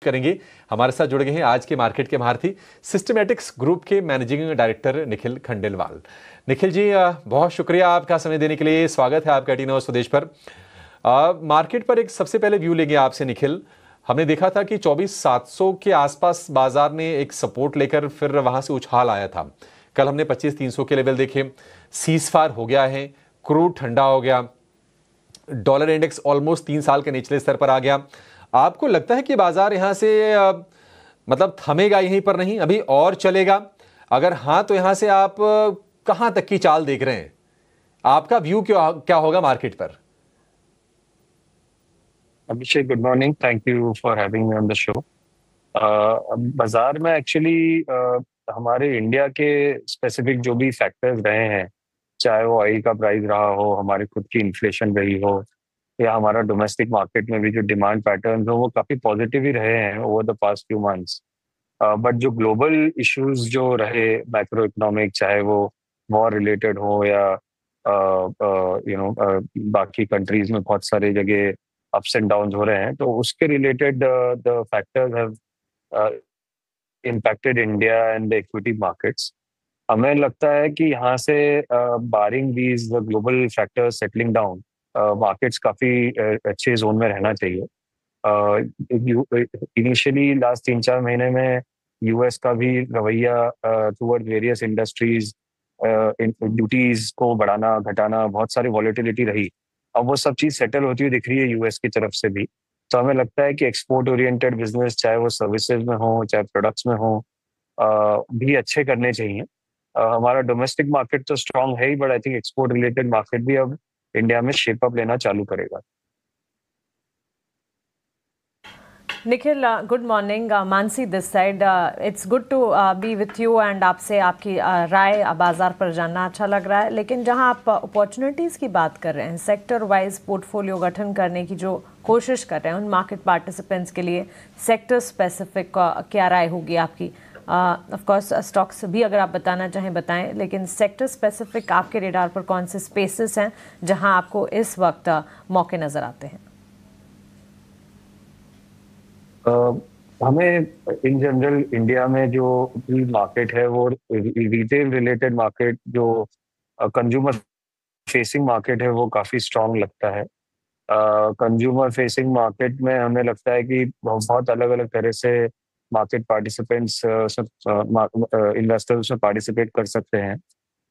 करेंगे। हमारे साथ जुड़ गए हैं आज के मार्केट के महारथी, सिस्टमैटिक्स ग्रुप के मैनेजिंग डायरेक्टर निखिल खंडेलवाल। निखिल जी, बहुत शुक्रिया आपका समय देने के लिए। स्वागत है आपका 18 आवर्स स्वदेश पर। मार्केट पर एक सबसे पहले व्यू लेंगे आपसे निखिल। हमने देखा था कि 24,700 के आसपास बाजार ने एक सपोर्ट लेकर फिर वहां से उछाल आया था। कल हमने 25,300 के लेवल देखे। सीज फायर हो गया है, क्रूड ठंडा हो गया, डॉलर इंडेक्स ऑलमोस्ट 3 साल के निचले स्तर पर आ गया। आपको लगता है कि बाजार यहां से मतलब थमेगा यहीं पर, नहीं अभी और चलेगा? अगर हाँ तो यहां से आप कहां तक की चाल देख रहे हैं? आपका व्यू क्या होगा मार्केट पर? Abhishek, good morning. Thank you for having me on the show. बाजार में एक्चुअली हमारे इंडिया के स्पेसिफिक जो भी फैक्टर्स रहे हैं, चाहे वो ऑयल का प्राइस रहा हो, हमारी खुद की इन्फ्लेशन रही हो, या हमारा डोमेस्टिक मार्केट में भी जो डिमांड पैटर्न हो, वो काफी पॉजिटिव ही रहे हैं over the past few months. But जो ग्लोबल इश्यूज जो रहे मैक्रो इकोनॉमिक, चाहे वो वॉर रिलेटेड हो या बाकी कंट्रीज में बहुत सारे जगह अप्स एंड डाउन हो रहे हैं, तो उसके related the factors have impacted India and the equity markets. हमें लगता है कि यहाँ से barring these global factors settling down, markets काफी अच्छे जोन में रहना चाहिए। इनिशियली लास्ट 3-4 महीने में यूएस का भी रवैया टुवर्ड वेरियस इंडस्ट्रीज, ड्यूटीज को बढ़ाना घटाना, बहुत सारी वॉलेटिलिटी रही। अब वो सब चीज सेटल होती हुई दिख रही है यूएस की तरफ से भी। तो हमें लगता है कि एक्सपोर्ट ओरिएंटेड बिजनेस, चाहे वो सर्विसेज में हो चाहे प्रोडक्ट्स में हो, भी अच्छे करने चाहिए। हमारा डोमेस्टिक मार्केट तो स्ट्रांग है ही, but I think export related market भी अब इंडिया में शेप अप लेना चालू करेगा। Nikhil, good morning. Mansi this side. It's good to be with you and आपसे आपकी राय बाजार पर जानना अच्छा लग रहा है। लेकिन जहां आप अपॉर्चुनिटीज़ की बात कर रहे हैं, सेक्टर वाइज पोर्टफोलियो गठन करने की जो कोशिश कर रहे हैं उन मार्केट पार्टिसिपेंट्स के लिए, सेक्टर स्पेसिफिक क्या राय होगी आपकी? ऑफ कोर्स स्टॉक्स भी अगर आप बताना चाहें बताएं, लेकिन सेक्टर स्पेसिफिक आपके रेडार पर कौन से स्पेसेस हैं जहां आपको इस वक्त मौके नज़र आते हैं? हमें इन जनरल इंडिया में जो मार्केट है वो रिटेल रिलेटेड मार्केट, जो कंज्यूमर फेसिंग मार्केट है, वो काफी स्ट्रांग लगता है। कंज्यूमर फेसिंग मार्केट में हमें लगता है कि बहुत अलग अलग तरह से मार्केट पार्टिसिपेंट्स, इन्वेस्टर्स उसमें पार्टिसिपेट कर सकते हैं।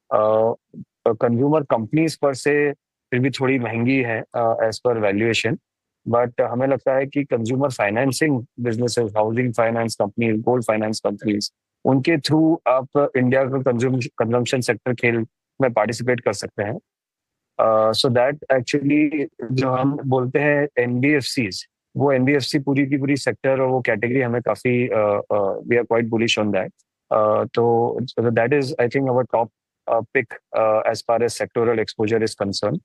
कंज्यूमर कंपनीज पर से फिर भी थोड़ी महंगी है एज पर वैल्यूएशन, बट हमें लगता है कि consumer financing businesses, housing finance companies, gold finance companies, उनके थ्रू आप इंडिया का कंजम्पशन सेक्टर खेल में पार्टिसिपेट कर सकते हैं। सो दैट एक्चुअली जो हम बोलते हैं एनबीएफसीज, वो एनबीएफसी पूरी की पूरी सेक्टर और वो कैटेगरी हमें काफी, we are quite bullish on that. तो that is I think our top pick as far as sectoral exposure is concern.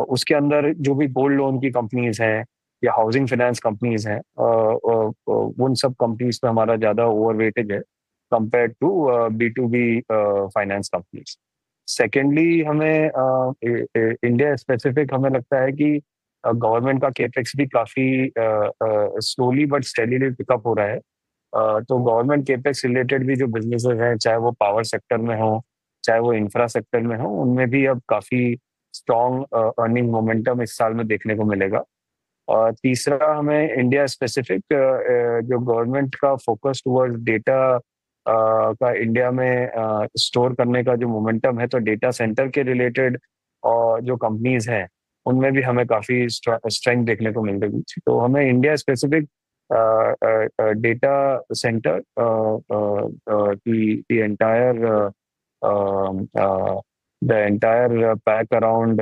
उसके अंदर जो भी गोल्ड लोन की कंपनीज हैं या हाउसिंग फाइनेंस कंपनीज हैं, उन सब कंपनीज पे हमारा ज्यादा ओवरवेटेज है compare to B to B finance companies. Secondly, हमें इंडिया स्पेसिफिक हमें लगता है कि गवर्नमेंट का केपेक्स भी काफी स्लोली बट स्टेडीली पिकअप हो रहा है। तो गवर्नमेंट केपेक्स रिलेटेड भी जो बिजनेसेस हैं, चाहे वो पावर सेक्टर में हो चाहे वो इंफ्रा सेक्टर में हो, उनमें भी अब काफी स्ट्रॉन्ग अर्निंग मोमेंटम इस साल में देखने को मिलेगा। और तीसरा, हमें इंडिया स्पेसिफिक जो गवर्नमेंट का फोकस टुवर्ड्स डेटा का इंडिया में स्टोर करने का जो मोमेंटम है, तो डेटा सेंटर के रिलेटेड और जो कंपनीज हैं उनमें भी हमें काफी स्ट्रेंथ देखने को मिल रही है। तो हमें India specific data centre the entire the entire pack around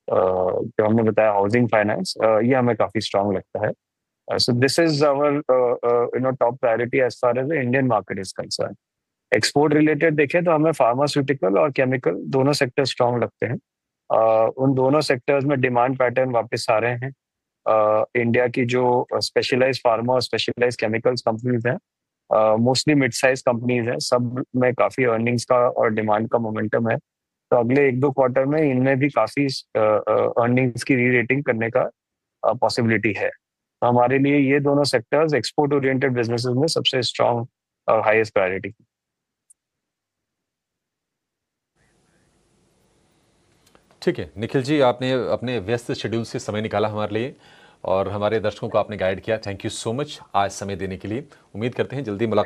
जो हमने बताया हाउसिंग फाइनेंस, ये हमें काफी स्ट्रांग लगता है। So this is our top priority as far as the Indian market is concern. Export related देखें तो हमें फार्मास्यूटिकल और केमिकल दोनों सेक्टर स्ट्रांग लगते हैं। उन दोनों सेक्टर्स में डिमांड पैटर्न वापस आ रहे हैं। इंडिया की जो स्पेशलाइज फार्मा और स्पेशलाइज केमिकल्स कंपनीज हैं, मोस्टली मिड साइज कंपनीज हैं, सब में काफी अर्निंग्स का और डिमांड का मोमेंटम है। तो अगले 1-2 क्वार्टर में इनमें भी काफी अर्निंग्स की री रेटिंग करने का पॉसिबिलिटी है। तो हमारे लिए ये दोनों सेक्टर्स एक्सपोर्ट ओरिएंटेड बिजनेसेस में सबसे स्ट्रांग हाईएस्ट प्रायोरिटी। ठीक है निखिल जी, आपने अपने व्यस्त शेड्यूल से समय निकाला हमारे लिए और हमारे दर्शकों को आपने गाइड किया। थैंक यू सो मच आज समय देने के लिए। उम्मीद करते हैं जल्दी मुलाकात